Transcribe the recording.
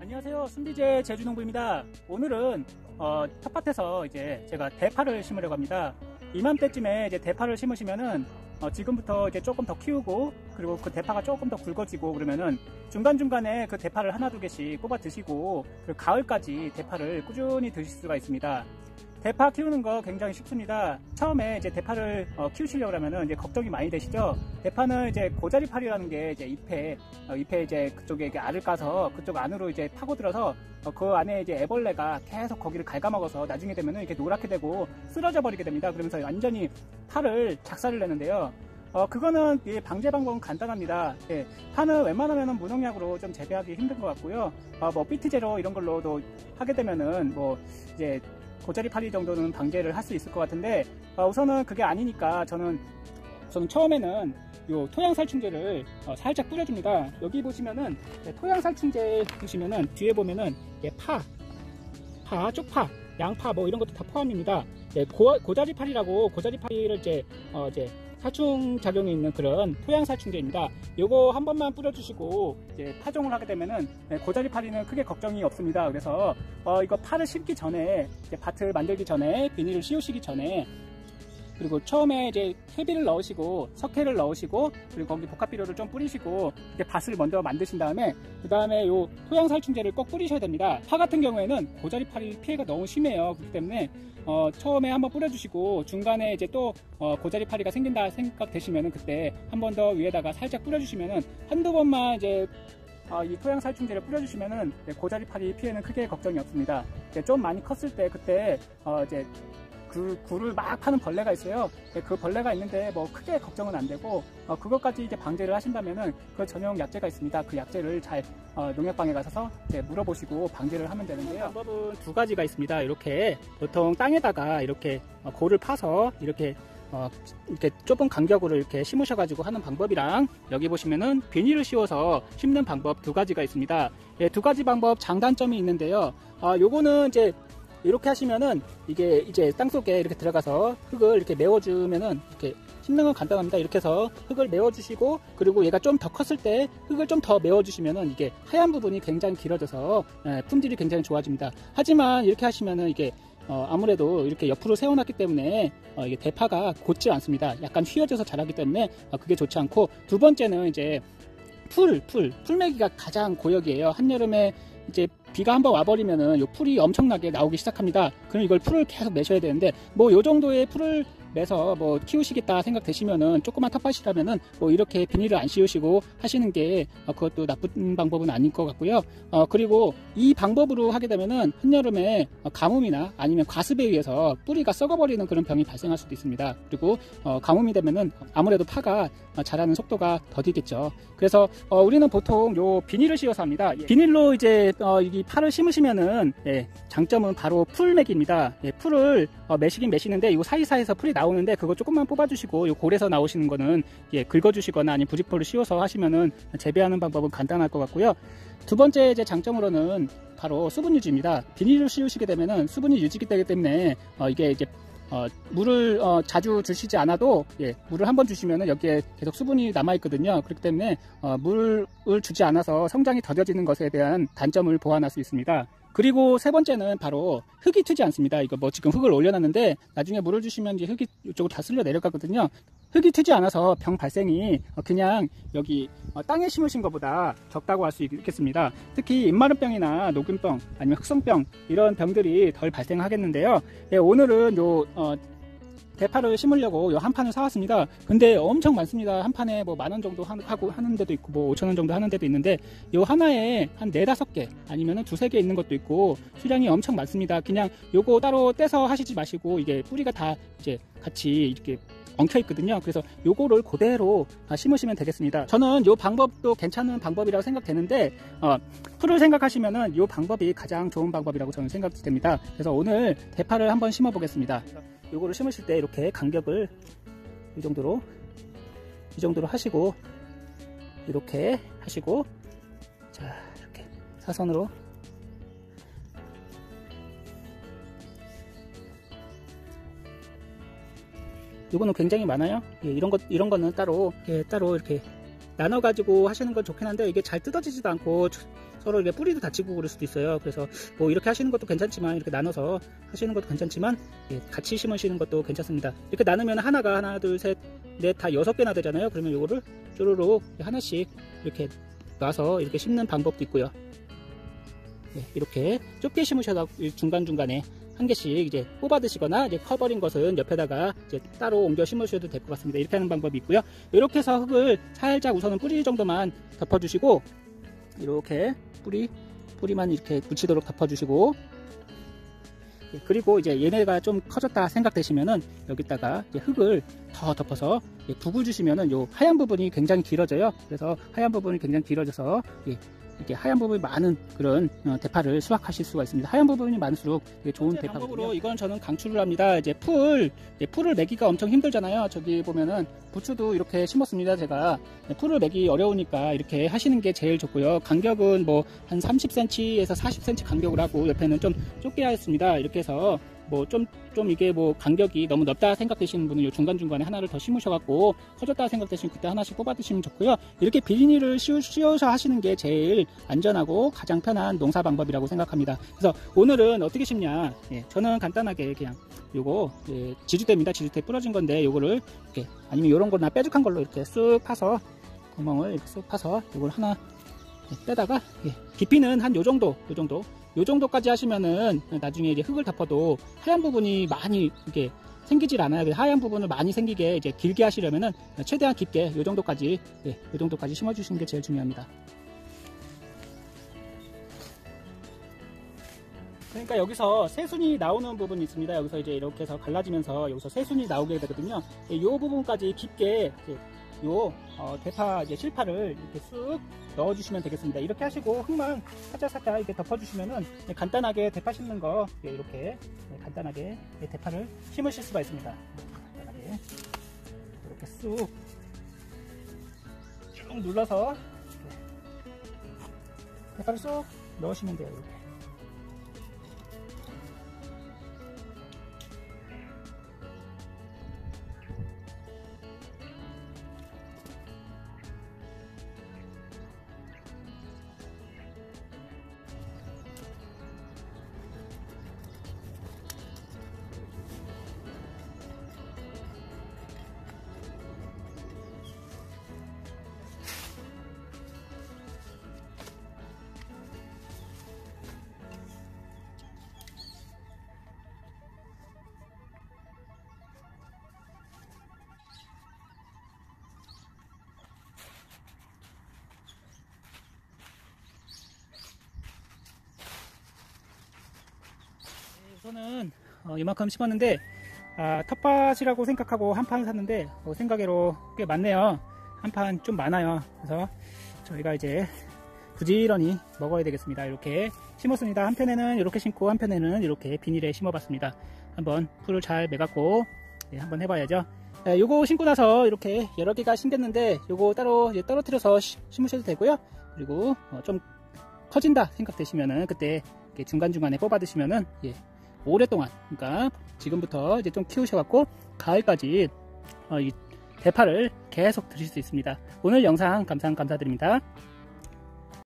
안녕하세요. 순비제 제주농부입니다. 오늘은 텃밭에서 이제 제가 대파를 심으려고 합니다. 이맘때쯤에 이제 대파를 심으시면은 지금부터 이제 조금 더 키우고, 그리고 그 대파가 조금 더 굵어지고 그러면은 중간중간에 그 대파를 하나 두 개씩 뽑아 드시고, 그리고 가을까지 대파를 꾸준히 드실 수가 있습니다. 대파 키우는 거 굉장히 쉽습니다. 처음에 이제 대파를 키우시려고 하면은 이제 걱정이 많이 되시죠? 대파는 이제 고자리파리라는 게 이제 잎에 이제 그쪽에 알을 까서 그쪽 안으로 이제 파고들어서 그 안에 이제 애벌레가 계속 거기를 갉아먹어서 나중에 되면은 이렇게 노랗게 되고 쓰러져 버리게 됩니다. 그러면서 완전히 파를 작살을 내는데요. 그거는 방제 방법은 간단합니다. 예, 파는 웬만하면 무농약으로 좀 재배하기 힘든 것 같고요. 뭐 비트제로 이런 걸로도 하게 되면은 뭐 이제 고자리파리 정도는 방제를 할 수 있을 것 같은데, 우선은 그게 아니니까 저는 처음에는 요 토양살충제를 살짝 뿌려줍니다. 여기 보시면은 토양살충제 보시면은 뒤에 보면은 파, 쪽파, 양파 뭐 이런 것도 다 포함입니다. 고자리파리라고, 고자리파리를 이제 살충 작용이 있는 그런 토양살충제입니다. 요거 한 번만 뿌려주시고 이제 파종을 하게 되면은 고자리파리는 크게 걱정이 없습니다. 그래서 이거 파를 심기 전에, 이제 밭을 만들기 전에, 비닐을 씌우시기 전에, 그리고 처음에 이제 퇴비를 넣으시고 석회를 넣으시고, 그리고 거기 복합비료를 좀 뿌리시고 이제 밭을 먼저 만드신 다음에, 그 다음에 요 토양살충제를 꼭 뿌리셔야 됩니다. 파 같은 경우에는 고자리파리 피해가 너무 심해요. 그렇기 때문에 처음에 한번 뿌려주시고, 중간에 이제 또 고자리파리가 생긴다 생각되시면은 그때 한 번 더 위에다가 살짝 뿌려주시면은, 한두 번만 이제 이 토양살충제를 뿌려주시면은 고자리파리 피해는 크게 걱정이 없습니다. 좀 많이 컸을 때 그때 이제 그 굴을 막 파는 벌레가 있어요. 그 벌레가 있는데 뭐 크게 걱정은 안 되고, 그것까지 이제 방제를 하신다면은 그 전용 약제가 있습니다. 그 약제를 잘 농약방에 가셔서 물어보시고 방제를 하면 되는데요. 방법은 두 가지가 있습니다. 이렇게 보통 땅에다가 이렇게 골을 파서 이렇게 좁은 간격으로 이렇게 심으셔가지고 하는 방법이랑, 여기 보시면은 비닐을 씌워서 심는 방법 두 가지가 있습니다. 두 가지 방법 장단점이 있는데요. 요거는 이제 이렇게 하시면은 이게 이제 땅속에 이렇게 들어가서 흙을 이렇게 메워주면은, 이렇게 심는 건 간단합니다. 이렇게 해서 흙을 메워주시고, 그리고 얘가 좀 더 컸을 때 흙을 좀 더 메워주시면은 이게 하얀 부분이 굉장히 길어져서 품질이 굉장히 좋아집니다. 하지만 이렇게 하시면은 이게 아무래도 이렇게 옆으로 세워놨기 때문에 이게 대파가 곧지 않습니다. 약간 휘어져서 자라기 때문에 그게 좋지 않고, 두 번째는 이제 풀매기가 가장 고역이에요. 한여름에 이제 비가 한번 와버리면은 요 풀이 엄청나게 나오기 시작합니다. 그럼 이걸 풀을 계속 매셔야 되는데, 뭐 요 정도의 풀을 매서 뭐 키우시겠다 생각되시면은, 조그만 텃밭이라면은 뭐 이렇게 비닐을 안 씌우시고 하시는 게 그것도 나쁜 방법은 아닐 것 같고요. 그리고 이 방법으로 하게 되면은 한여름에 가뭄이나 아니면 과습에 의해서 뿌리가 썩어버리는 그런 병이 발생할 수도 있습니다. 그리고 가뭄이 되면은 아무래도 파가 자라는 속도가 더디겠죠. 그래서 우리는 보통 요 비닐을 씌워서 합니다. 비닐로 이제 이 파를 심으시면은 장점은 바로 풀매기입니다. 풀을 매시긴 매시는데, 이 사이사이에서 풀이 나오는데 그거 조금만 뽑아주시고, 요 골에서 나오시는 거는 긁어주시거나 아니면 부직포를 씌워서 하시면은 재배하는 방법은 간단할 것 같고요. 두 번째 이제 장점으로는 바로 수분 유지입니다. 비닐을 씌우시게 되면은 수분이 유지되기 때문에 이게 이제 물을 자주 주시지 않아도 물을 한번 주시면은 여기에 계속 수분이 남아 있거든요. 그렇기 때문에 물을 주지 않아서 성장이 더뎌지는 것에 대한 단점을 보완할 수 있습니다. 그리고 세 번째는 바로 흙이 트지 않습니다. 이거 뭐 지금 흙을 올려놨는데 나중에 물을 주시면 이제 흙이 이쪽으로 다 쓸려 내려가거든요. 흙이 트지 않아서 병 발생이 그냥 여기 땅에 심으신 것보다 적다고 할 수 있겠습니다. 특히 입마름병이나 녹균병 아니면 흑성병, 이런 병들이 덜 발생하겠는데요. 오늘은 요 대파를 심으려고 요 한 판을 사왔습니다. 근데 엄청 많습니다. 한 판에 뭐 10,000원 정도 하고 하는 데도 있고, 뭐 5,000원 정도 하는 데도 있는데, 요 하나에 한 4-5개 아니면은 2-3개 있는 것도 있고, 수량이 엄청 많습니다. 그냥 요거 따로 떼서 하시지 마시고, 이게 뿌리가 다 이제 같이 이렇게 엉켜 있거든요. 그래서 요거를 그대로 심으시면 되겠습니다. 저는 요 방법도 괜찮은 방법이라고 생각되는데, 풀을 생각하시면은 요 방법이 가장 좋은 방법이라고 저는 생각이 됩니다. 그래서 오늘 대파를 한번 심어 보겠습니다. 요거를 심으실 때 이렇게 간격을 이 정도로 하시고, 이렇게 하시고, 자, 이렇게 사선으로 요거는 굉장히 많아요. 이런 거는 따로 이렇게 나눠 가지고 하시는 건 좋긴 한데, 이게 잘 뜯어지지도 않고 서로 이렇게 뿌리도 다치고 그럴 수도 있어요. 그래서 뭐 이렇게 하시는 것도 괜찮지만, 이렇게 나눠서 하시는 것도 괜찮지만, 예, 같이 심으시는 것도 괜찮습니다. 이렇게 나누면 하나가 하나, 둘, 셋, 넷 다 6개나 되잖아요. 그러면 요거를 쪼르륵 하나씩 이렇게 놔서 이렇게 심는 방법도 있고요. 예, 이렇게 좁게 심으셔서 중간중간에 한 개씩 이제 뽑아 드시거나, 이제 커버린 것은 옆에다가 이제 따로 옮겨 심으셔도 될 것 같습니다. 이렇게 하는 방법이 있고요. 이렇게 해서 흙을 살짝 우선은 뿌리 정도만 덮어주시고, 이렇게 뿌리만 이렇게 묻히도록 덮어주시고, 예, 그리고 이제 얘네가 좀 커졌다 생각되시면은 여기다가 이제 흙을 더 덮어서, 예, 북을 주시면은 요 하얀 부분이 굉장히 길어져요. 그래서 하얀 부분이 굉장히 길어져서, 예, 이렇게 하얀 부분이 많은 그런 대파를 수확하실 수가 있습니다. 하얀 부분이 많을수록 되게 좋은 대파거든요. 이건 저는 강추를 합니다. 이제 풀을 매기가 엄청 힘들잖아요. 저기 보면은 부추도 이렇게 심었습니다. 제가 풀을 매기 어려우니까 이렇게 하시는 게 제일 좋고요. 간격은 뭐 한 30cm에서 40cm 간격을 하고, 옆에는 좀 좁게 했습니다. 이렇게 해서 뭐 좀 이게 뭐 간격이 너무 넓다 생각되시는 분은 요 중간중간에 하나를 더 심으셔갖고, 커졌다 생각되시면 그때 하나씩 뽑아 드시면 좋고요. 이렇게 비닐을 씌워서 하시는 게 제일 안전하고 가장 편한 농사 방법이라고 생각합니다. 그래서 오늘은 어떻게 심냐, 예, 저는 간단하게 그냥 요거, 예, 지주대입니다. 지주대 부러진 건데 요거를 이렇게, 아니면 요런 거나 뾰족한 걸로 이렇게 쓱 파서, 구멍을 이렇게 쓱 파서 요걸 하나 빼다가, 예, 깊이는 한 요 정도까지 하시면은 나중에 이제 흙을 덮어도 하얀 부분이 많이 이렇게 생기질 않아요. 하얀 부분을 많이 생기게 이제 길게 하시려면은 최대한 깊게 요 정도까지, 예, 요 정도까지 심어 주시는 게 제일 중요합니다. 그러니까 여기서 새순이 나오는 부분이 있습니다. 여기서 이제 이렇게 해서 갈라지면서 여기서 새순이 나오게 되거든요. 이 부분까지 깊게 요 대파 이제 실파를 이렇게 쑥 넣어주시면 되겠습니다. 이렇게 하시고 흙만 살짝 이렇게 덮어주시면은 간단하게 대파 심는 거, 이렇게 간단하게 대파를 심으실 수가 있습니다. 간단하게 이렇게 쑥 눌러서 대파를 쑥 넣으시면 돼요. 이렇게. 저는 이만큼 심었는데, 텃밭이라고 생각하고 한 판 샀는데 생각외로 꽤 많네요. 한 판 좀 많아요. 그래서 저희가 이제 부지런히 먹어야 되겠습니다. 이렇게 심었습니다. 한편에는 이렇게 심고 한편에는 이렇게 비닐에 심어봤습니다. 한번 풀을 잘 매갖고, 네, 한번 해봐야죠. 요거 심고 나서 이렇게 여러 개가 생겼는데 요거 따로 이제 떨어뜨려서 심으셔도 되고요. 그리고 좀 커진다 생각되시면은 그때 이렇게 중간중간에 뽑아 드시면은, 예, 오랫동안, 그러니까 지금부터 이제 좀 키우셔갖고 가을까지 이 대파를 계속 드실 수 있습니다. 오늘 영상 감사드립니다.